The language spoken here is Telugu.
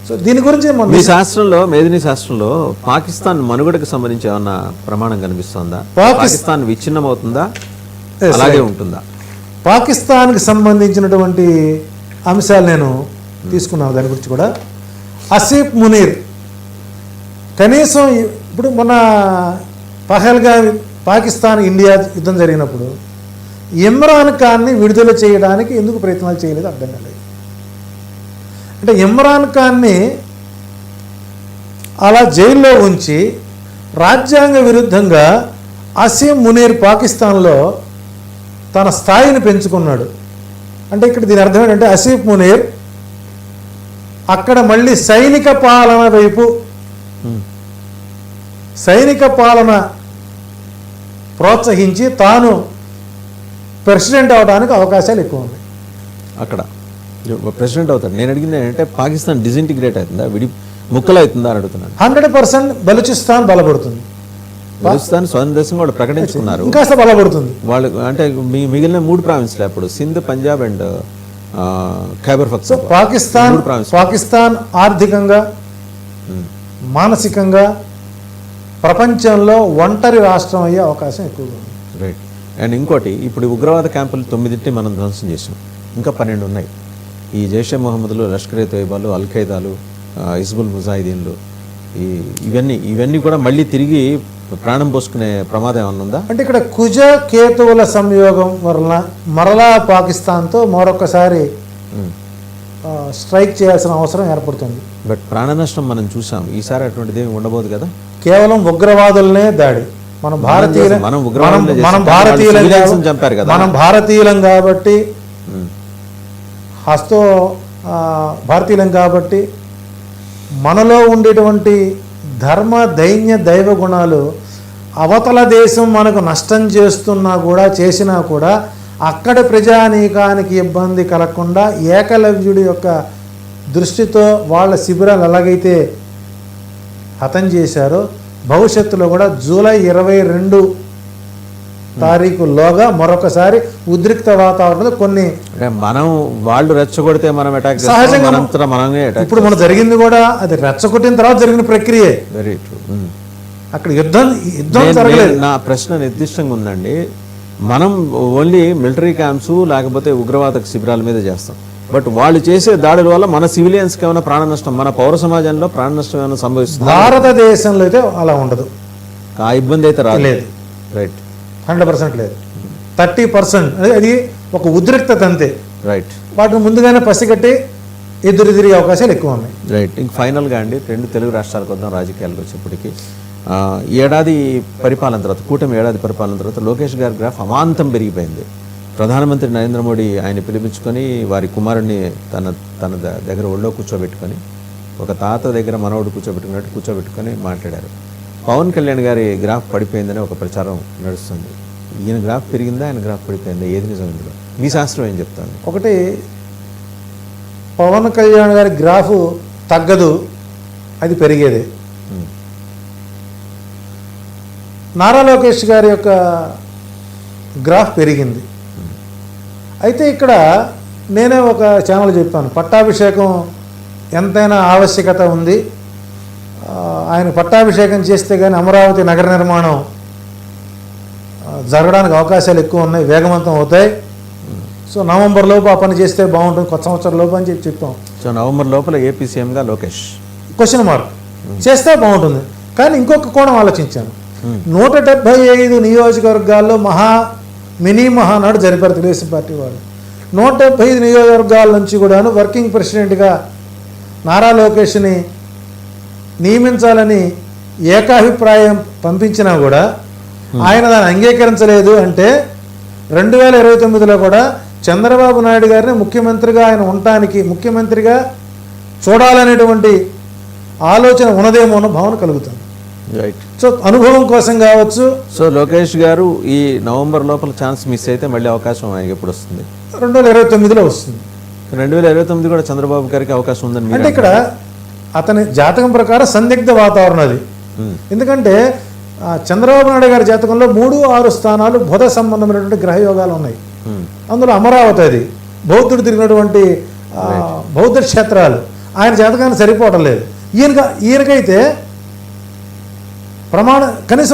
సో దీని గురించి మీ శాస్త్రంలో, మేదిని శాస్త్రంలో పాకిస్తాన్ మనుగడకు సంబంధించి ఏమన్నా ప్రమాణం కనిపిస్తుందా? పాకిస్తాన్ విచ్ఛిన్నం అవుతుందా, అలాగే ఉంటుందా? పాకిస్తాన్కి సంబంధించినటువంటి అంశాలు నేను తీసుకున్నాను. దాని గురించి కూడా ఆసిఫ్ మునీర్ కనీసం ఇప్పుడు మన పహల్గామ్ పాకిస్తాన్ ఇండియా యుద్ధం జరిగినప్పుడు ఇమ్రాన్ ఖాన్ని విడుదల చేయడానికి ఎందుకు ప్రయత్నాలు చేయలేదు అర్థం కాలేదు. అంటే ఇమ్రాన్ ఖాన్ని అలా జైల్లో ఉంచి రాజ్యాంగ విరుద్ధంగా ఆసిఫ్ మునీర్ పాకిస్తాన్లో తన స్థాయిని పెంచుకున్నాడు. అంటే ఇక్కడ దీని అర్థం ఏంటంటే ఆసిఫ్ మునీర్ అక్కడ మళ్ళీ సైనిక పాలన వైపు, సైనిక పాలన ప్రోత్సహించి తాను ప్రెసిడెంట్ అవడానికి అవకాశాలు ఎక్కువ ఉన్నాయి. అక్కడ ప్రెసిడెంట్ అవుతాడు. నేను అడిగింది ఏంటంటే పాకిస్తాన్ డిసింటిగ్రేట్ అవుతుందా, ముక్కలు అవుతుందా అని అడుగుతున్నాను. 100% బలూచిస్తాన్ బలపడుతుంది. బలూచిస్తాన్ స్వతంత్ర దేశం కూడా ప్రకటించుకున్నారు, ఇంకాస్త బలపడుతుంది వాళ్ళు. అంటే మిగిలిన 3 ప్రావిన్స్లు అప్పుడు సింధ్, పంజాబ్ అండ్ ఖైబర్ పఖ్తూన్ఖ్వా. పాకిస్తాన్ ఆర్థికంగా, మానసికంగా ప్రపంచంలో ఒంటరి రాష్ట్రం అయ్యే అవకాశం ఎక్కువగా ఉంది. రైట్. అండ్ ఇంకోటి, ఇప్పుడు ఉగ్రవాద క్యాంపులు 9 మనం ధ్వంసం చేసాం, ఇంకా 12 ఉన్నాయి. ఈ జైషే మొహమ్మద్లు, లష్కర్ ఏ తోయిబాలు, అల్ ఖైదాలు, హిజ్బుల్ ముజాహిదీన్లు, ఇవన్నీ కూడా మళ్ళీ తిరిగి ప్రాణం పోసుకునే ప్రమాదం ఏమన్నా ఉందా? అంటే ఇక్కడ కుజ కేతువుల సంయోగం వలన మరలా పాకిస్తాన్తో మరొకసారి స్ట్రైక్ చేయాల్సిన అవసరం ఏర్పడుతుంది. బట్ ప్రాణ నష్టం మనం చూసాం, ఈసారి అటువంటిది ఏమి ఉండబోదు కదా. కేవలం ఉగ్రవాదులనే దాడి. మనం భారతీయులం కాబట్టి భారతీయులం కాబట్టి మనలో ఉండేటువంటి ధర్మ, దైన్య, దైవ గుణాలు అవతల దేశం మనకు నష్టం చేసినా కూడా అక్కడి ప్రజానీకానికి ఇబ్బంది కలగకుండా ఏకలవ్యుడి యొక్క దృష్టితో వాళ్ళ శిబిరాలు ఎలాగైతే హతం చేశారో భవిష్యత్తులో కూడా జూలై 22 తారీఖులోగా మరొకసారి ఉద్రిక్త వాతావరణంలో కొన్ని మనం వాళ్ళు రెచ్చగొడితే మనం అటాక్ సహజంగా ఇప్పుడు మనం జరిగింది కూడా అది రెచ్చగొట్టిన తర్వాత జరిగిన ప్రక్రియే. Very true. అక్కడ యుద్ధం జరగలేదు. నా ప్రశ్న నిర్దిష్టంగా ఉందండి. మనం ఓన్లీ మిలిటరీ క్యాంప్స్ లేకపోతే ఉగ్రవాద శిబిరాల మీద చేస్తాం, బట్ వాళ్ళు చేసే దాడుల వల్ల మన సివిలియన్స్కి ఏమైనా ప్రాణ నష్టం, మన పౌర సమాజంలో ప్రాణ నష్టం ఏమైనా సంభవిస్తుంది? భారతదేశంలో అయితే అలా ఉండదు, ఆ ఇబ్బంది అయితే రాలేదు. రైట్. 100% లేదు. 30% అది ఒక ఉద్రిక్తత అంతే. రైట్. వాటిని ముందుగానే పసిగట్టి ఎదురుదిరిగే అవకాశాలు ఎక్కువ ఉన్నాయి. రైట్. ఇంక ఫైనల్గా అండి, 2 తెలుగు రాష్ట్రాలకు వద్దాం రాజకీయాలకు వచ్చేప్పటికి. ఏడాది పరిపాలన తర్వాత, కూటమి ఏడాది పరిపాలన తర్వాత లోకేష్ గారి గ్రాఫ్ అమాంతం పెరిగిపోయింది. ప్రధానమంత్రి నరేంద్ర మోడీ ఆయన పిలిపించుకొని వారి కుమారుడిని తన దగ్గర ఒళ్ళో కూర్చోబెట్టుకొని, ఒక తాత దగ్గర మనవడు కూర్చోబెట్టుకొని మాట్లాడారు. పవన్ కళ్యాణ్ గారి గ్రాఫ్ పడిపోయిందని ఒక ప్రచారం నడుస్తుంది. ఈయన గ్రాఫ్ పెరిగిందా, ఆయన గ్రాఫ్ పడిపోయిందా, ఏది నిజం ఇందులో? మీ శాస్త్రం ఏం చెప్తాను? ఒకటి, పవన్ కళ్యాణ్ గారి గ్రాఫ్ తగ్గదు, అది పెరిగేదే. నారా లోకేష్ గారి యొక్క గ్రాఫ్ పెరిగింది. అయితే ఇక్కడ నేనే ఒక ఛానల్ చెప్పాను, పట్టాభిషేకం ఎంతైనా ఆవశ్యకత ఉంది, ఆయన పట్టాభిషేకం చేస్తే కానీ అమరావతి నగర నిర్మాణం జరగడానికి అవకాశాలు ఎక్కువ ఉన్నాయి, వేగవంతం అవుతాయి. సో నవంబర్ లోపు ఆ పని చేస్తే బాగుంటుంది, కొత్త సంవత్సరం లోపు అని చెప్పాం. సో నవంబర్ లోపల ఏపీ సీఎంగా లోకేష్ క్వశ్చన్ మార్క్ చేస్తే బాగుంటుంది. కానీ ఇంకొక కోణం ఆలోచించాను. 175 నియోజకవర్గాల్లో మినీ మహానాడు జరిపారు తెలుగుదేశం పార్టీ వాళ్ళు. 175 నియోజకవర్గాల నుంచి కూడాను వర్కింగ్ ప్రెసిడెంట్గా నారా లోకేష్ని నియమించాలని ఏకాభిప్రాయం పంపించినా కూడా ఆయన దాన్ని అంగీకరించలేదు. అంటే 2029లో కూడా చంద్రబాబు నాయుడు గారిని ముఖ్యమంత్రిగా ఆయన ఉండటానికి, ముఖ్యమంత్రిగా చూడాలనేటువంటి ఆలోచన ఉన్నదేమో అన్న భావన కలుగుతుంది. రైట్. సో అనుభవం కోసం కావచ్చు. సో లోకేష్ గారు ఈ నవంబర్ లోపల ఛాన్స్ మిస్ అయితే మళ్ళీ అవకాశం ఆయనకి ఎప్పుడు వస్తుంది? 2029లో వస్తుంది. 2029 కూడా చంద్రబాబు గారికి అవకాశం ఉందని అంటే ఇక్కడ అతని జాతకం ప్రకారం సందిగ్ధ వాతావరణం అది. ఎందుకంటే చంద్రబాబు నాయుడు గారి జాతకంలో 3, 6 స్థానాలు బుధ సంబంధమైనటువంటి గ్రహయోగాలు ఉన్నాయి. అందులో అమరావతి, అది బౌద్ధుడు తిరిగినటువంటి బౌద్ధ క్షేత్రాలు, ఆయన చేతకాని సరిపోవటం లేదు. ఈయనకైతే కనీసం